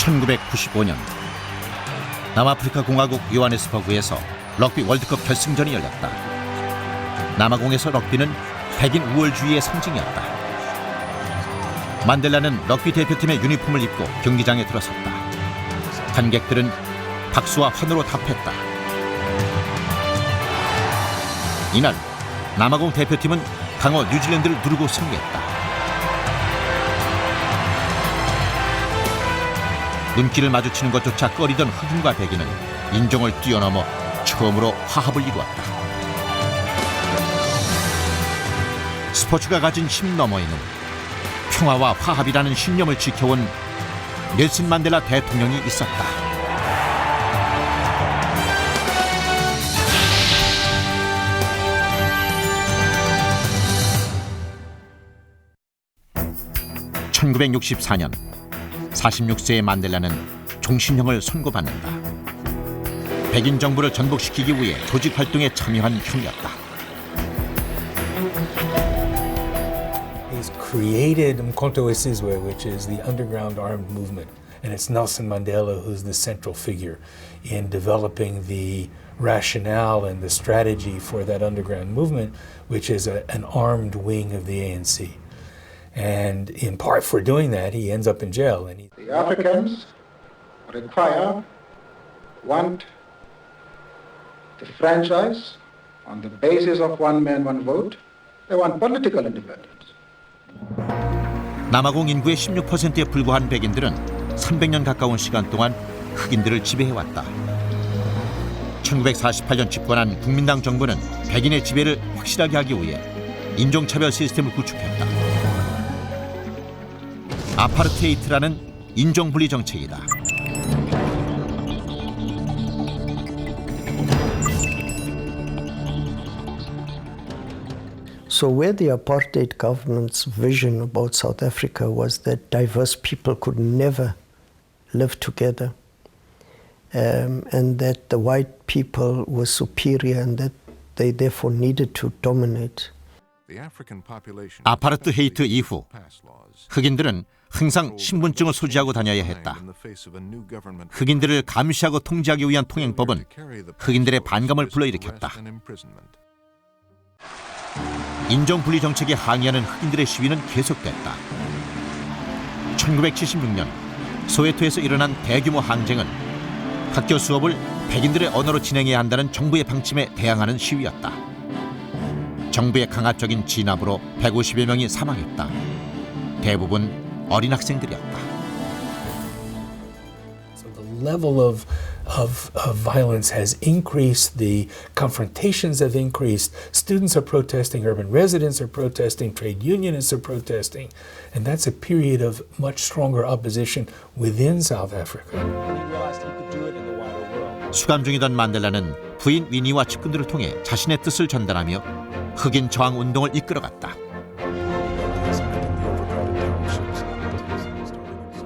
1995년 남아프리카공화국 요하네스버그에서 럭비 월드컵 결승전이 열렸다. 남아공에서 럭비는 백인 우월주의의 상징이었다. 만델라는 럭비 대표팀의 유니폼을 입고 경기장에 들어섰다. 관객들은 박수와 환호로 답했다. 이날 남아공 대표팀은 강호 뉴질랜드를 누르고 승리했다. 눈길을 마주치는 것조차 꺼리던 흑인과 백인은 인종을 뛰어넘어 처음으로 화합을 이루었다. 스포츠가 가진 힘 너머에는 평화와 화합이라는 신념을 지켜온 넬슨 만델라 대통령이 있었다. (1964년) 46세의 만델라는 종신형을 선고받는다. 백인 정부를 전복시키기 위해 조직 활동에 참여한 혐의였다. He's created Mkhonto weSizwe, which is the underground armed movement, and it's Nelson Mandela who's the central figure in developing the rationale and the strategy for that underground movement, which is an armed wing of the ANC. And in part for doing that, he ends up in jail. And the Africans want the franchise on the basis of one man, one vote. They want political independence. 남아공 인구의 16%에 불과한 백인들은 300년 가까운 시간 동안 흑인들을 지배해왔다. 1948년 집권한 국민당 정부는 백인의 지배를 확실하게 하기 위해 인종차별 시스템을 구축했다. 아파르테이트라는 인종분리 정책이다. So where the apartheid government's vision about South Africa was that diverse people could never live together, and that the white people were superior and that they therefore needed to dominate. 아파르트헤이트 이후 흑인들은 항상 신분증을 소지하고 다녀야 했다. 흑인들을 감시하고 통제하기 위한 통행법은 흑인들의 반감을 불러일으켰다. 인종분리 정책에 항의하는 흑인들의 시위는 계속됐다. 1976년 소웨토에서 일어난 대규모 항쟁은 학교 수업을 백인들의 언어로 진행해야 한다는 정부의 방침에 대항하는 시위였다. 정부의 강압적인 진압으로 150여 명이 사망했다. 대부분 어린 학생들이었다. So the level of violence has increased. The confrontations have increased. Students are protesting. Urban residents are protesting. Trade unionists are protesting, and that's a period of much stronger opposition within South Africa. 수감 중이던 만델라는 부인 위니와 측근들을 통해 자신의 뜻을 전달하며 흑인 저항 운동을 이끌어갔다.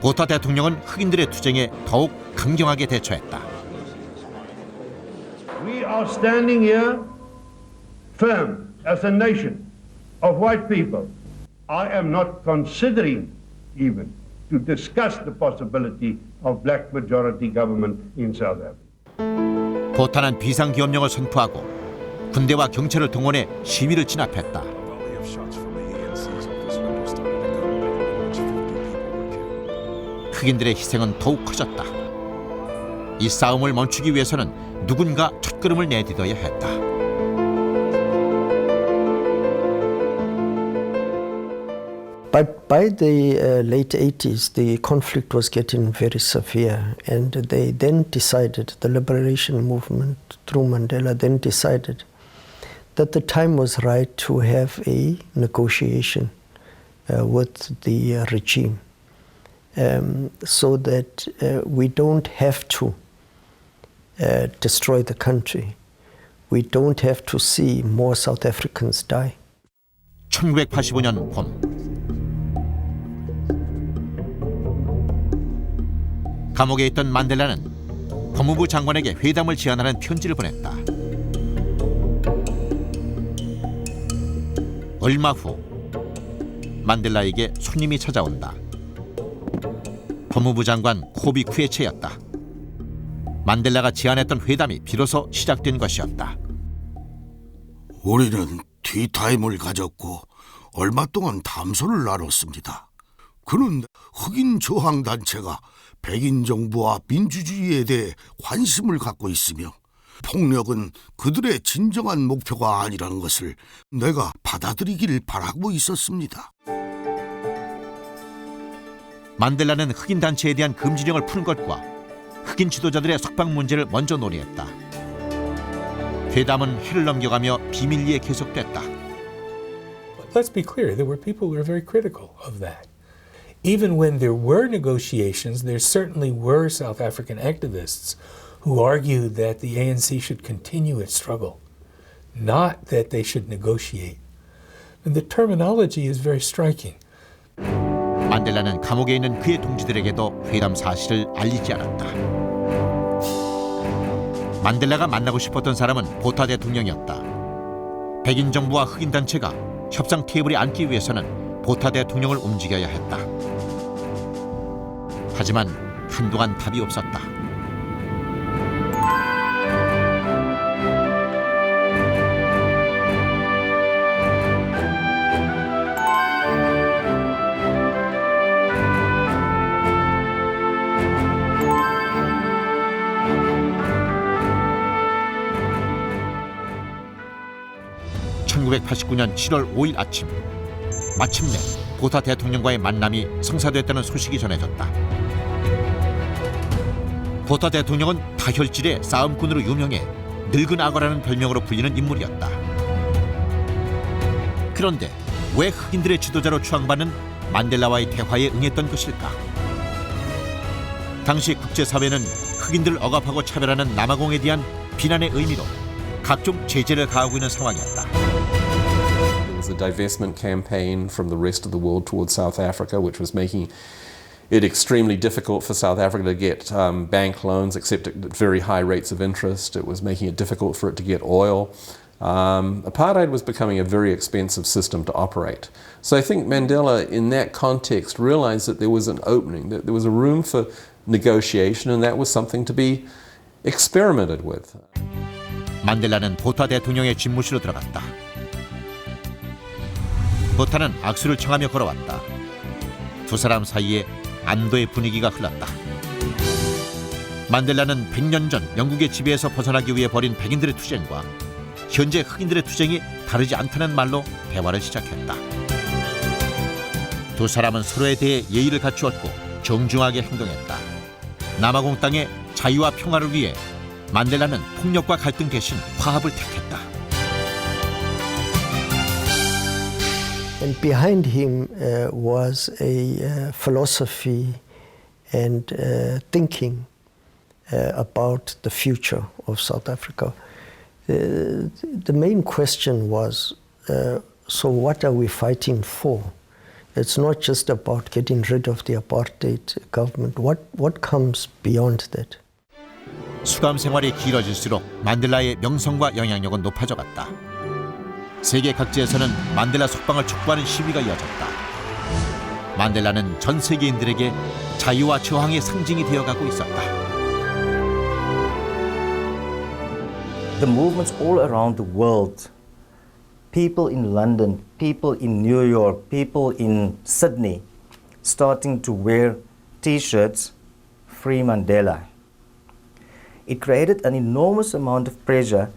보타 대통령은 흑인들의 투쟁에 더욱 강경하게 대처했다. We are standing here firm as a nation of white people. I am not considering even to discuss the possibility of black majority government in South Africa. 보타는 비상기업령을 선포하고 군대와 경찰을 동원해 시위를 진압했다. 흑인들의 희생은 더욱 커졌다. 이 싸움을 멈추기 위해서는 누군가 첫걸음을 내딛어야 했다. But by the late 80s, the conflict was getting very severe, and they then decided, the liberation movement through Mandela then decided that the time was right to have a negotiation with the regime. So that we don't have to destroy the country. We don't have to see more South Africans die. 1985년 봄 감옥에 있던 만델라는 법무부 장관에게 회담을 제안하는 편지를 보냈다. 얼마 후 만델라에게 손님이 찾아온다. 법무부 장관 코비 쿠에체였다. 만델라가 제안했던 회담이 비로소 시작된 것이었다. 우리는 티타임을 가졌고 얼마 동안 담소를 나눴습니다. 그는 흑인 저항단체가 백인정부와 민주주의에 대해 관심을 갖고 있으며 폭력은 그들의 진정한 목표가 아니라는 것을 내가 받아들이길 바라고 있었습니다. 만델라는 흑인 단체에 대한 금지령을 푸는 것과 흑인 지도자들의 석방 문제를 먼저 논의했다. 회담은 해를 넘겨가며 비밀리에 계속됐다. Let's be clear, there were people who were very critical of that. Even when there were negotiations, there certainly were South African activists who argued that the ANC should continue its struggle, not that they should negotiate. And the terminology is very striking. 만델라는 감옥에 있는 그의 동지들에게도 회담 사실을 알리지 않았다. 만델라가 만나고 싶었던 사람은 보타 대통령이었다. 백인 정부와 흑인 단체가 협상 테이블에 앉기 위해서는 보타 대통령을 움직여야 했다. 하지만 한동안 답이 없었다. (1989년 7월 5일) 아침, 마침내 보타 대통령과의 만남이 성사됐다는 소식이 전해졌다. 보타 대통령은 다혈질의 싸움꾼으로 유명해 늙은 악어라는 별명으로 불리는 인물이었다. 그런데 왜 흑인들의 지도자로 추앙받는 만델라와의 대화에 응했던 것일까? 당시 국제사회는 흑인들을 억압하고 차별하는 남아공에 대한 비난의 의미로 각종 제재를 가하고 있는 상황이었다. There was a divestment campaign from the rest of the world towards South Africa, which was making it extremely difficult for South Africa to get bank loans, except at very high rates of interest. It was making it difficult for it to get oil. Apartheid was becoming a very expensive system to operate. So I think Mandela, in that context, realized that there was an opening, that there was a room for negotiation, and that was something to be experimented with. 만델라는 보타 대통령의 집무실로 들어갔다. 보타는 악수를 청하며 걸어왔다. 두 사람 사이에 안도의 분위기가 흘렀다. 만델라는 100년 전 영국의 지배에서 벗어나기 위해 벌인 백인들의 투쟁과 현재 흑인들의 투쟁이 다르지 않다는 말로 대화를 시작했다. 두 사람은 서로에 대해 예의를 갖추었고 정중하게 행동했다. 남아공 땅의 자유와 평화를 위해 만델라는 폭력과 갈등 대신 화합을 택했다. And behind him was a philosophy and thinking about the future of South Africa. The main question was, so what are we fighting for? It's not just about getting rid of the apartheid government. What comes beyond that? 수감 생활이 길어질수록 만델라의 명성과 영향력은 높아져갔다. 세계 각지에서는 만델라 석방을 촉구하는 시위가 이어졌다. 만델라는 전 세계인들에게 자유와 저항의 상징이 되어가고 있었다. The movements all around the world, people in London, people in New York, people in Sydney, starting to wear T-shirts, Free Mandela. It created an enormous amount of pressure,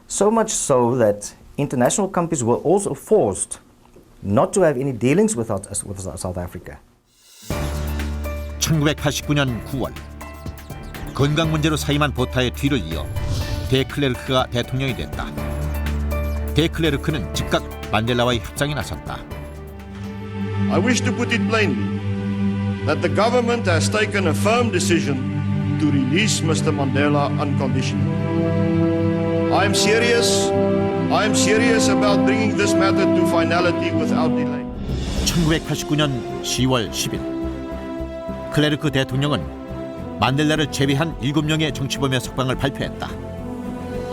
so much so that international companies were also forced not to have any dealings with South Africa. 1989년 9월, 건강 문제로 사임한 보타의 뒤를 이어 데클레르크가 대통령이 됐다. 데클레르크는 즉각 만델라와의 협상에 나섰다. I wish to put it plainly that the government has taken a firm decision to release Mr. Mandela unconditionally. I am serious about bringing this matter to finality without delay. 1989년 10월 10일, 클레르크 대통령은 만델라를 제외한 7명의 정치범의 석방을 발표했다.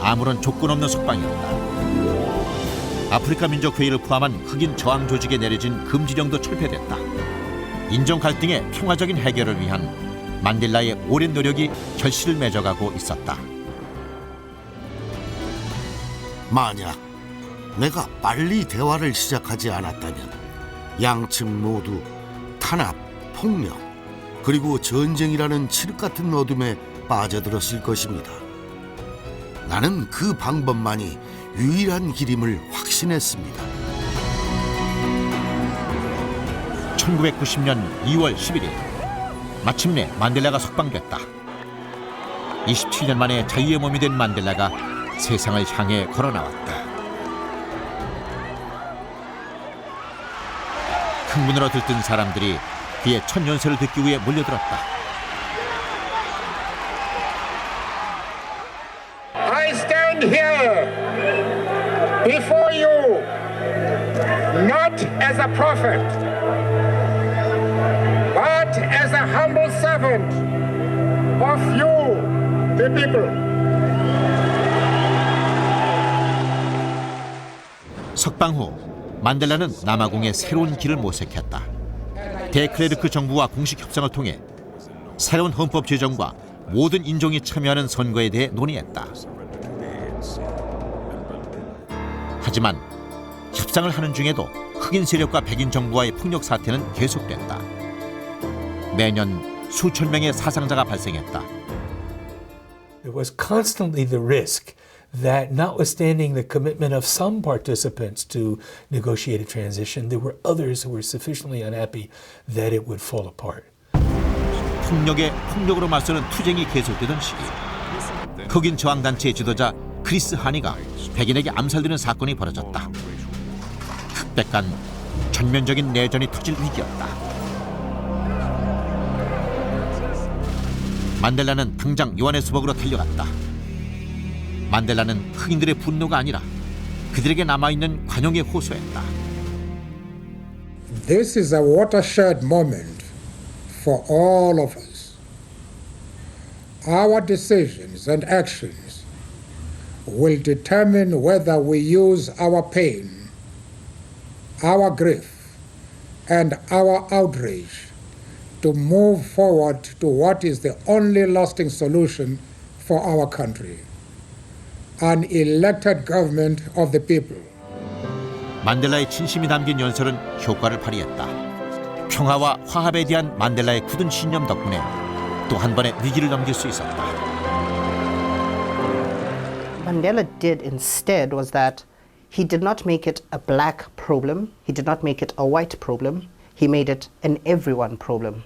아무런 조건 없는 석방이었다. 아프리카 민족회의를 포함한 흑인 저항 조직에 내려진 금지령도 철폐됐다. 인종갈등의 평화적인 해결을 위한 만델라의 오랜 노력이 결실을 맺어가고 있었다. 만약 내가 빨리 대화를 시작하지 않았다면 양측 모두 탄압, 폭력, 그리고 전쟁이라는 칠흑 같은 어둠에 빠져들었을 것입니다. 나는 그 방법만이 유일한 길임을 확신했습니다. 1990년 2월 11일 마침내 만델라가 석방됐다. 27년 만에 자유의 몸이 된 만델라가 세상을 향해 걸어나왔다. 큰 문으로 들뜬 사람들이 그의 첫 연설을 듣기 위해 몰려들었다. I stand here before you not as a prophet, but as a humble servant of you, the people. 석방 후 만델라는 남아공의 새로운 길을 모색했다. 데클레르크 정부와 공식 협상을 통해 새로운 헌법 제정과 모든 인종이 참여하는 선거에 대해 논의했다. 하지만 협상을 하는 중에도 흑인 세력과 백인 정부와의 폭력 사태는 계속됐다. 매년 수천 명의 사상자가 발생했다. There was constantly the risk that notwithstanding the commitment of some participants to negotiate a transition, there were others who were sufficiently unhappy that it would fall apart. 폭력에 폭력으로 맞서는 투쟁이 계속되던 시기, 흑인 저항단체의 지도자 크리스 하니가 백인에게 암살되는 사건이 벌어졌다. 흑백 간 전면적인 내전이 터질 위기였다. 만델라는 당장 요하네스버그로 달려갔다. 만델라는 흑인들의 분노가 아니라 그들에게 남아있는 관용에 호소했다. This is a watershed moment for all of us. Our decisions and actions will determine whether we use our pain, our grief, and our outrage to move forward to what is the only lasting solution for our country. An elected government of the people. 만델라의 진심이 담긴 연설은 효과를 발휘했다. 평화와 화합에 대한 만델라의 굳은 신념 덕분에 또 한 번의 위기를 넘길 수 있었다. Mandela did instead was that he did not make it a black problem, he did not make it a white problem, he made it an everyone problem.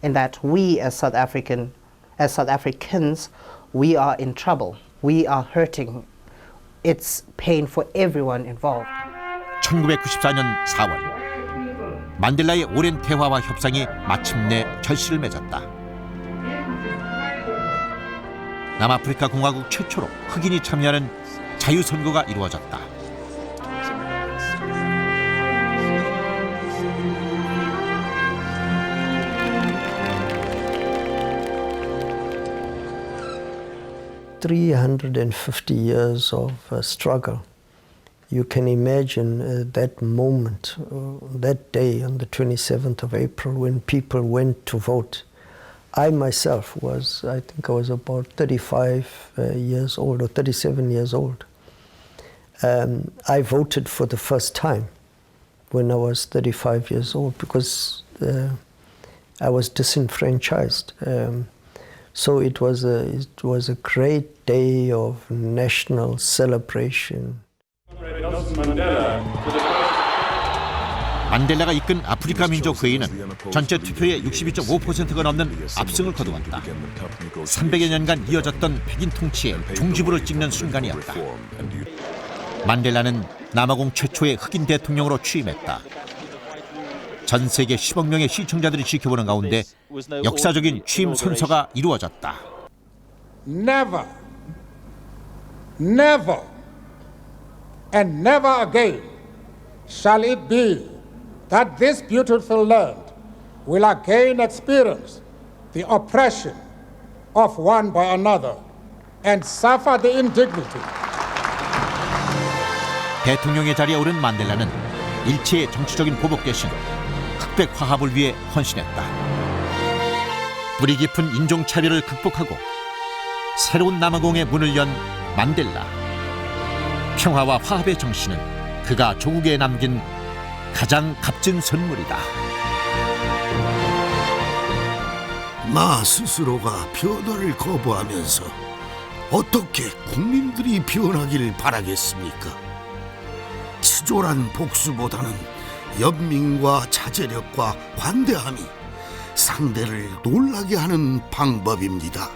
And that we as South Africans, we are in trouble. We are hurting. It's pain for everyone involved. 1994년 4월 만델라의 오랜 대화와 협상이 마침내 결실을 맺었다. 남아프리카공화국 최초로 흑인이 참여하는 자유선거가 이루어졌다. (350 years of struggle). You can imagine that moment, that day on the 27th of April when people went to vote. I myself was, I think I was about 35 years old or 37 years old. I voted for the first time when I was 35 years old because I was disenfranchised. So it was a great day of national celebration. 만델라가 이끈 아프리카 민족회의는 전체 투표의 62.5%가 넘는 압승을 거두었다. 300여 년간 이어졌던 백인 통치에 종지부를 찍는 순간이었다. 만델라는 남아공 최초의 흑인 대통령으로 취임했다. 전 세계 10억 명의 시청자들이 지켜보는 가운데 역사적인 취임 선서가 이루어졌다. Never, never, and never again shall it be that this beautiful land will again experience the oppression of one by another and suffer the indignity. 대통령의 자리에 오른 만델라는 일체의 정치적인 보복 대신 흑백 화합을 위해 헌신했다. 뿌리 깊은 인종차별을 극복하고 새로운 남아공의 문을 연 만델라. 평화와 화합의 정신은 그가 조국에 남긴 가장 값진 선물이다. 마 스스로가 변화를 거부하면서 어떻게 국민들이 변하길 바라겠습니까? 치졸한 복수보다는 연민과 자제력과 관대함이 상대를 놀라게 하는 방법입니다.